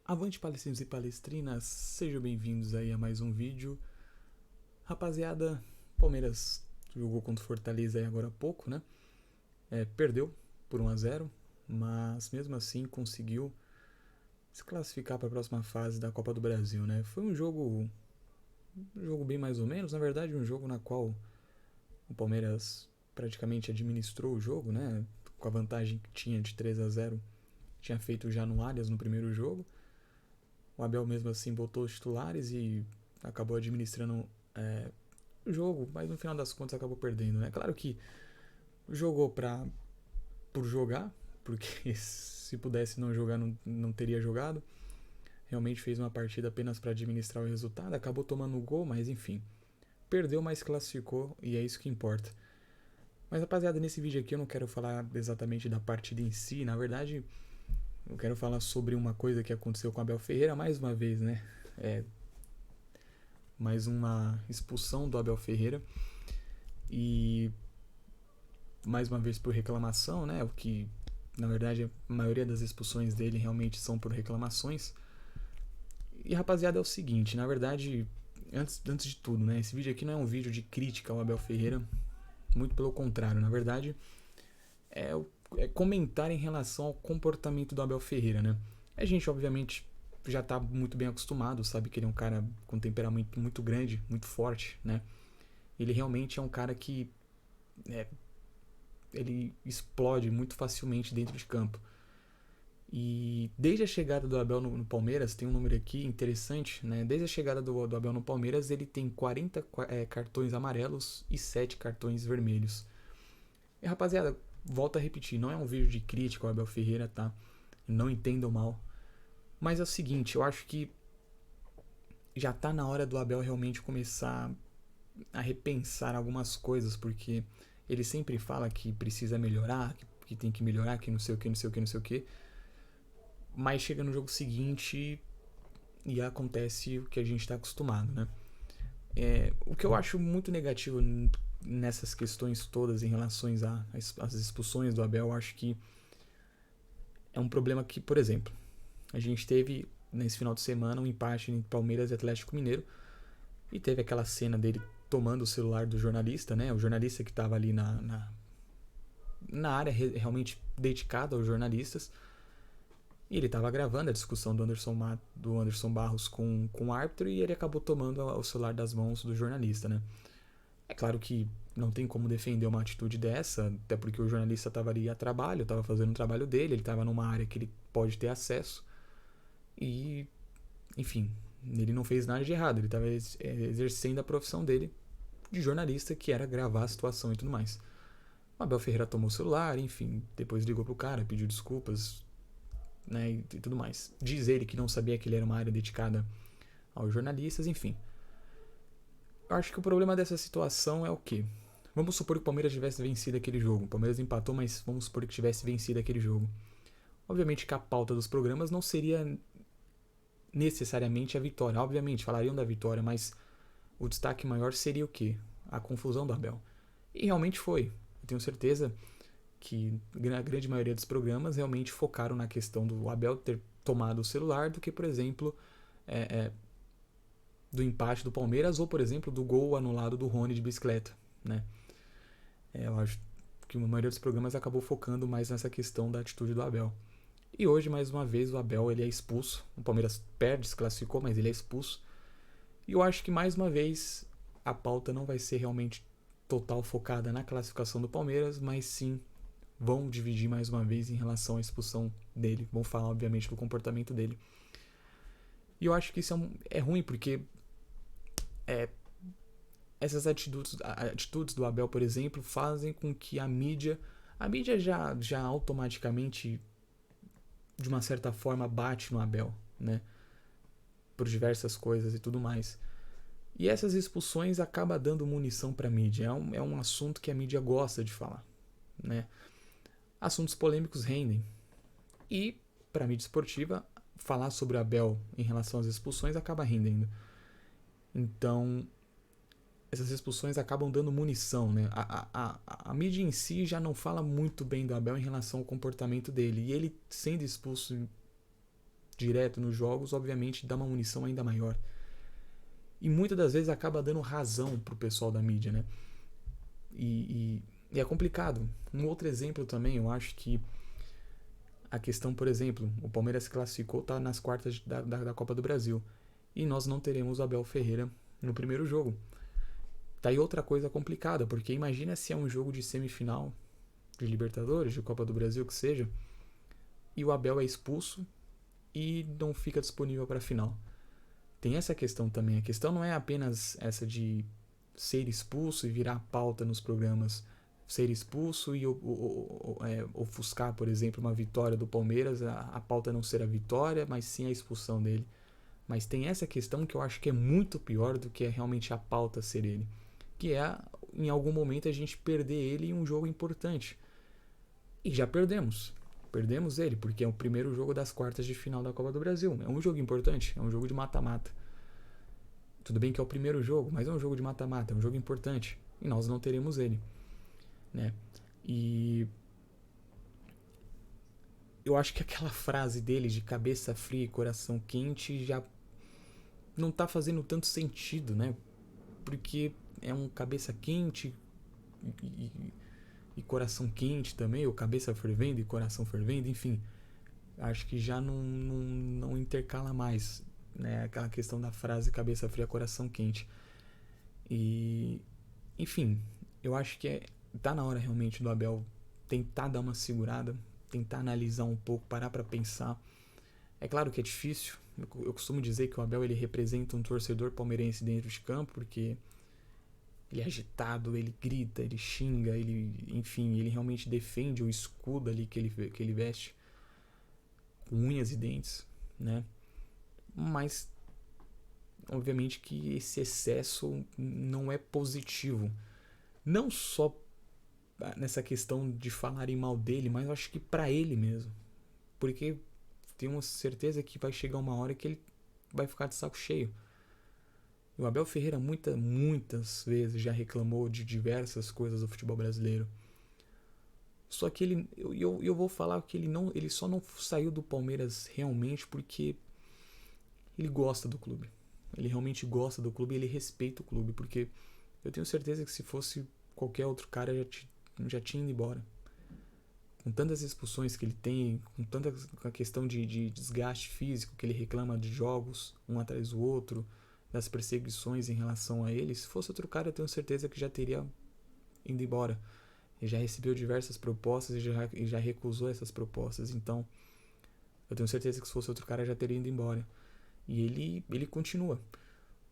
Avante palestinos e palestrinas, sejam bem-vindos aí a mais um vídeo. Rapaziada, Palmeiras jogou contra o Fortaleza aí agora há pouco, né? Perdeu por 1-0, mas mesmo assim conseguiu se classificar para a próxima fase da Copa do Brasil, né? Foi um jogo bem mais ou menos, na verdade um jogo na qual o Palmeiras praticamente administrou o jogo, né? Com a vantagem que tinha de 3-0, tinha feito já no Allianz no primeiro jogo. O Abel mesmo assim botou os titulares e acabou administrando o jogo, mas no final das contas acabou perdendo, né? Claro que jogou por jogar, porque se pudesse não jogar não teria jogado. Realmente fez uma partida apenas para administrar o resultado, acabou tomando o gol, mas enfim. Perdeu, mas classificou e é isso que importa. Mas rapaziada, nesse vídeo aqui eu não quero falar exatamente da partida em si, na verdade eu quero falar sobre uma coisa que aconteceu com o Abel Ferreira mais uma vez, né? Mais uma expulsão do Abel Ferreira e mais uma vez por reclamação, né? O que na verdade a maioria das expulsões dele realmente são por reclamações. E rapaziada, é o seguinte, na verdade, antes de tudo, né? Esse vídeo aqui não é um vídeo de crítica ao Abel Ferreira, muito pelo contrário, na verdade é comentar em relação ao comportamento do Abel Ferreira, né? A gente obviamente já tá muito bem acostumado, sabe que ele é um cara com um temperamento muito grande, muito forte, né? Ele realmente é um cara que ele explode muito facilmente dentro de campo. E desde a chegada do Abel no Palmeiras, tem um número aqui interessante, né? Desde a chegada do Abel no Palmeiras, ele tem 40 cartões amarelos e 7 cartões vermelhos. E rapaziada, volto a repetir, não é um vídeo de crítica ao Abel Ferreira, tá? Não entendam mal. Mas é o seguinte, eu acho que já tá na hora do Abel realmente começar a repensar algumas coisas, porque ele sempre fala que precisa melhorar, que tem que melhorar, que não sei o que, não sei o que, não sei o que. Mas chega no jogo seguinte e acontece o que a gente está acostumado, né? O que eu acho muito negativo nessas questões todas em relação às expulsões do Abel, eu acho que é um problema que, por exemplo, a gente teve nesse final de semana um empate entre Palmeiras e Atlético Mineiro e teve aquela cena dele tomando o celular do jornalista, né? O jornalista que estava ali na área realmente dedicada aos jornalistas. E ele estava gravando a discussão do Anderson Barros com o árbitro e ele acabou tomando o celular das mãos do jornalista, né? É claro que não tem como defender uma atitude dessa, até porque o jornalista estava ali a trabalho, estava fazendo o trabalho dele, ele estava numa área que ele pode ter acesso e, enfim, ele não fez nada de errado, ele estava exercendo a profissão dele de jornalista, que era gravar a situação e tudo mais. O Abel Ferreira tomou o celular, enfim, depois ligou pro cara, pediu desculpas, né, e tudo mais. Diz ele que não sabia que ele era uma área dedicada aos jornalistas, enfim. Eu acho que o problema dessa situação é o quê? Vamos supor que o Palmeiras tivesse vencido aquele jogo. O Palmeiras empatou, mas vamos supor que tivesse vencido aquele jogo. Obviamente que a pauta dos programas não seria necessariamente a vitória. Obviamente, falariam da vitória, mas o destaque maior seria o quê? A confusão do Abel. E realmente foi. Eu tenho certeza que a grande maioria dos programas realmente focaram na questão do Abel ter tomado o celular do que, por exemplo, do empate do Palmeiras ou, por exemplo, do gol anulado do Rony de bicicleta, né? Eu acho que a maioria dos programas acabou focando mais nessa questão da atitude do Abel. E hoje, mais uma vez, o Abel ele é expulso. O Palmeiras perde, se classificou, mas ele é expulso. E eu acho que, mais uma vez, a pauta não vai ser realmente total focada na classificação do Palmeiras, mas sim vão dividir mais uma vez em relação à expulsão dele. Vão falar, obviamente, do comportamento dele. E eu acho que isso é ruim, porque essas atitudes do Abel, por exemplo, fazem com que a mídia já automaticamente, de uma certa forma, bate no Abel, né? Por diversas coisas e tudo mais. E essas expulsões acabam dando munição para a mídia. É um assunto que a mídia gosta de falar, né? Assuntos polêmicos rendem. E, para a mídia esportiva, falar sobre o Abel em relação às expulsões acaba rendendo. Então, essas expulsões acabam dando munição, né? A mídia em si já não fala muito bem do Abel em relação ao comportamento dele. E ele sendo expulso direto nos jogos, obviamente dá uma munição ainda maior. E muitas das vezes acaba dando razão pro pessoal da mídia, né? E é complicado. Um outro exemplo também, eu acho que a questão, por exemplo, o Palmeiras se classificou, tá nas quartas da Copa do Brasil. E nós não teremos o Abel Ferreira no primeiro jogo. Tá aí outra coisa complicada, porque imagina se é um jogo de semifinal de Libertadores, de Copa do Brasil, que seja, e o Abel é expulso e não fica disponível para a final. Tem essa questão também. A questão não é apenas essa de ser expulso e virar pauta nos programas. Ser expulso e ofuscar, por exemplo, uma vitória do Palmeiras, a pauta não ser a vitória, mas sim a expulsão dele. Mas tem essa questão que eu acho que é muito pior do que realmente a pauta ser ele. Que é, em algum momento, a gente perder ele em um jogo importante. E já perdemos. Perdemos ele, porque é o primeiro jogo das quartas de final da Copa do Brasil. É um jogo importante, é um jogo de mata-mata. Tudo bem que é o primeiro jogo, mas é um jogo de mata-mata, é um jogo importante. E nós não teremos ele, né? E eu acho que aquela frase dele de cabeça fria e coração quente já não tá fazendo tanto sentido, né? Porque é um cabeça quente e coração quente também, ou cabeça fervendo e coração fervendo, enfim. Acho que já não intercala mais, né? Aquela questão da frase cabeça fria, coração quente. E, enfim, eu acho que tá na hora realmente do Abel tentar dar uma segurada, tentar analisar um pouco, parar pra pensar. É claro que é difícil. Eu costumo dizer que o Abel ele representa um torcedor palmeirense dentro de campo, porque ele é agitado, ele grita, ele xinga, enfim, ele realmente defende o escudo ali que ele veste com unhas e dentes, né? Mas obviamente que esse excesso não é positivo. Não só nessa questão de falarem mal dele, mas eu acho que pra ele mesmo. Porque tenho certeza que vai chegar uma hora que ele vai ficar de saco cheio. O Abel Ferreira muitas vezes já reclamou de diversas coisas do futebol brasileiro. Só que eu vou falar que ele só não saiu do Palmeiras realmente porque ele gosta do clube. Ele realmente gosta do clube e ele respeita o clube. Porque eu tenho certeza que se fosse qualquer outro cara já tinha ido embora. Com tantas expulsões que ele tem, com tanta questão de desgaste físico que ele reclama de jogos um atrás do outro, das perseguições em relação a ele, se fosse outro cara eu tenho certeza que já teria ido embora. Ele já recebeu diversas propostas e já recusou essas propostas, então eu tenho certeza que se fosse outro cara já teria ido embora. E ele continua.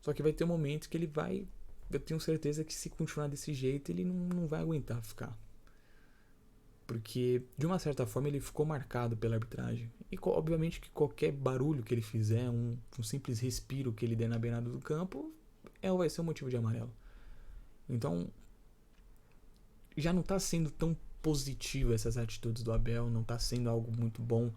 Só que vai ter um momento que ele vai, eu tenho certeza que se continuar desse jeito ele não vai aguentar ficar. Porque, de uma certa forma, ele ficou marcado pela arbitragem. E, obviamente, que qualquer barulho que ele fizer, um simples respiro que ele der na beirada do campo, vai ser um motivo de amarelo. Então, já não está sendo tão positivo essas atitudes do Abel, não está sendo algo muito bom.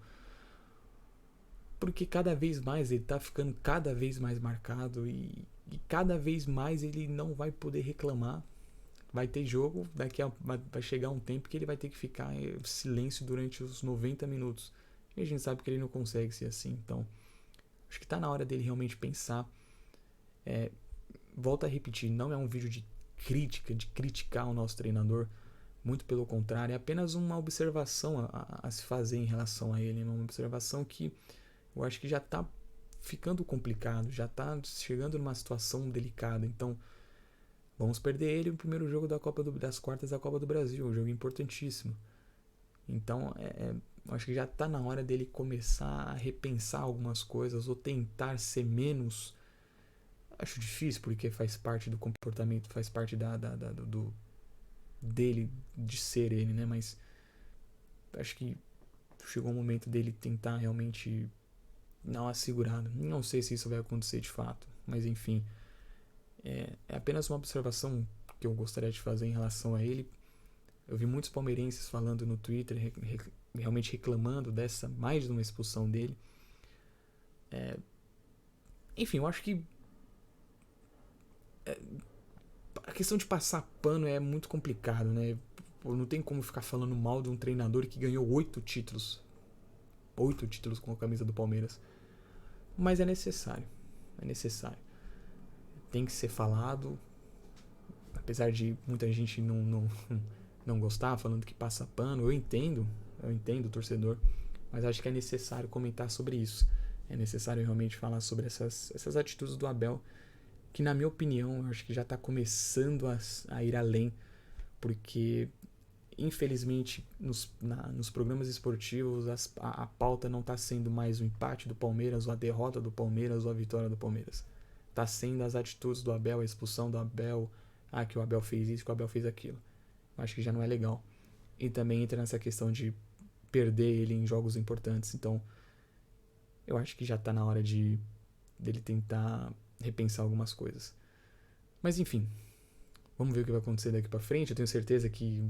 Porque cada vez mais ele está ficando cada vez mais marcado e cada vez mais ele não vai poder reclamar. Vai ter jogo, vai chegar um tempo que ele vai ter que ficar em silêncio durante os 90 minutos. E a gente sabe que ele não consegue ser assim. Então, acho que está na hora dele realmente pensar. Volto a repetir, não é um vídeo de crítica, de criticar o nosso treinador. Muito pelo contrário, é apenas uma observação a se fazer em relação a ele. Uma observação que eu acho que já está ficando complicado, já está chegando numa situação delicada. Então, vamos perder ele no primeiro jogo das quartas da Copa do Brasil, um jogo importantíssimo. Então, acho que já está na hora dele começar a repensar algumas coisas ou tentar ser menos. Acho difícil porque faz parte do comportamento, faz parte dele, de ser ele, né? Mas acho que chegou o momento dele tentar realmente dar uma segurada. Não sei se isso vai acontecer de fato, mas enfim. É apenas uma observação que eu gostaria de fazer em relação a ele. Eu vi muitos palmeirenses falando no Twitter, realmente reclamando mais de uma expulsão dele. Enfim, eu acho que a questão de passar pano é muito complicado, né? Não tem como ficar falando mal de um treinador que ganhou 8 títulos. 8 títulos com a camisa do Palmeiras. mas é necessário. É necessário. Tem que ser falado, apesar de muita gente não gostar, falando que passa pano. Eu entendo o torcedor, mas acho que é necessário comentar sobre isso. É necessário realmente falar sobre essas atitudes do Abel, que na minha opinião, eu acho que já está começando a ir além, porque infelizmente nos programas esportivos a pauta não está sendo mais o empate do Palmeiras, ou a derrota do Palmeiras, ou a vitória do Palmeiras. Está sendo as atitudes do Abel, a expulsão do Abel, que o Abel fez isso, que o Abel fez aquilo. Eu acho que já não é legal. E também entra nessa questão de perder ele em jogos importantes. Então, eu acho que já está na hora dele tentar repensar algumas coisas. Mas enfim, vamos ver o que vai acontecer daqui pra frente. Eu tenho certeza que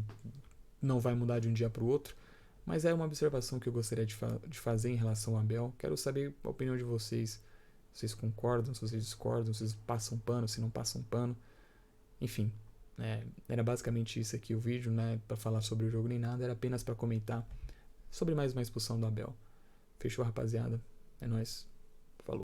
não vai mudar de um dia pro outro, mas é uma observação que eu gostaria de fazer em relação ao Abel. Quero saber a opinião de vocês. Se vocês concordam, se vocês discordam, se vocês passam pano, se não passam pano. Enfim, era basicamente isso aqui o vídeo, né? Pra falar sobre o jogo nem nada, era apenas pra comentar sobre mais uma expulsão do Abel. Fechou, rapaziada? É nóis.